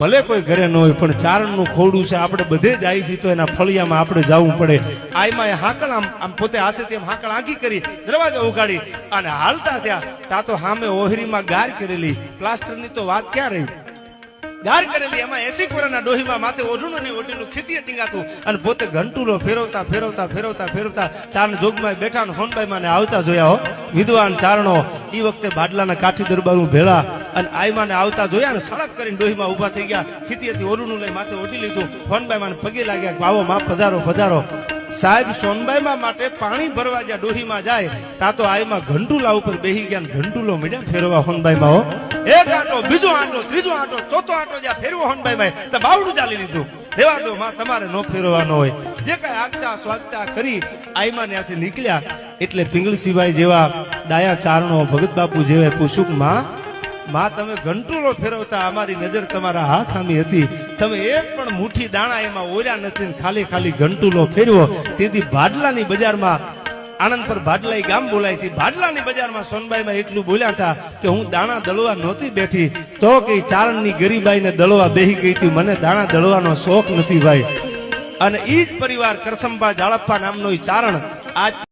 ભલે કોઈ ઘરે ન હોય પણ ચારણનું ખોડું છે, આપણે બધે જાય છે તો એના ફળિયામાં આપણે જવું પડે. આમાં હાકળ આમ પોતે હાથેથી આમ હાકળ આંકી કરી દરવાજો ઉગાડી અને હાલતા થયા તા તો સામે ઓહરીમાં ગાર કરેલી, પ્લાસ્ટરની તો વાત ક્યાં રહી, ગાર કરેલી એમાં 80 વર્ષના ડોહીમાં માથે ઓઢણું ને ઓઢેલું ખીતીએ ટીંગાતું અને પોતે ઘંટુલો ફેરવતા ફેરવતા ફેરવતા ફેરવતા ચારણ જોગમાં બેઠા ને હોનબાઈમાં ને આવતા જોયા હો વિદ્વાન ચારણો. એ વખતે બાટલાના કાઠી દરબારું ભેળા અને આઈમાને આવતા જોયા ને સડક કરીને ડોહીમાં ઉભા થઈ ગયા, ખીતીએથી ઓઢણું લઈ માથે ઓઢી લીધું, હોનબાઈમાં પગે લાગ્યા, આવો માં પધારો પધારો. સાહેબ સોનબાઈમાં માટે પાણી ભરવા જ્યાં ડોહીમાં જાય તા તો આઈમાં ઘંટુલા ઉપર બેહી ગયા, ઘંટુલો મળ્યા ફેરવા હોનબાઈમાં હો. એક આંટો, બીજો આંટો, ત્રીજો આંટો, ચોથો આંટો જ્યાં ફેરવો હોનબાઈમાં તો બાવડું ચાલી લીધું. રેવા દો માં, તમારે ન ફેરવાનો હોય. જે કઈ આગતા સ્વાગતા કરી આઈમાં ત્યાંથી નીકળ્યા એટલે પિંગલસિંહભાઈ જેવા ડાયા ચારણો, ભગત બાપુ જેવા પૂછ્યું, માં તમે ઘંટુલો ફેરવતા અમારી નજર તમારા હાથ સામી હતી, તમે એક પણ મુઠ્ઠી દાણા એમાં ઓર્યા નથી, ખાલી ખાલી ઘંટુલો ફેરવો. તેથી ભાડલાની બજારમાં, આનંદ પર ભાડલાઈ ગામ બોલાય છે, ભાડલાની બજારમાં સોનબાઈમાં એટલું બોલ્યા હતા કે હું દાણા દળવા નહોતી બેઠી તો કે ચારણની ગરીબાઈને દળવા બેહી ગઈ હતી, મને દાણા દળવાનો શોખ નથી ભાઈ. અને ઈ જ પરિવાર કરસંબા જાળપ્પા નામનો ચારણ આજ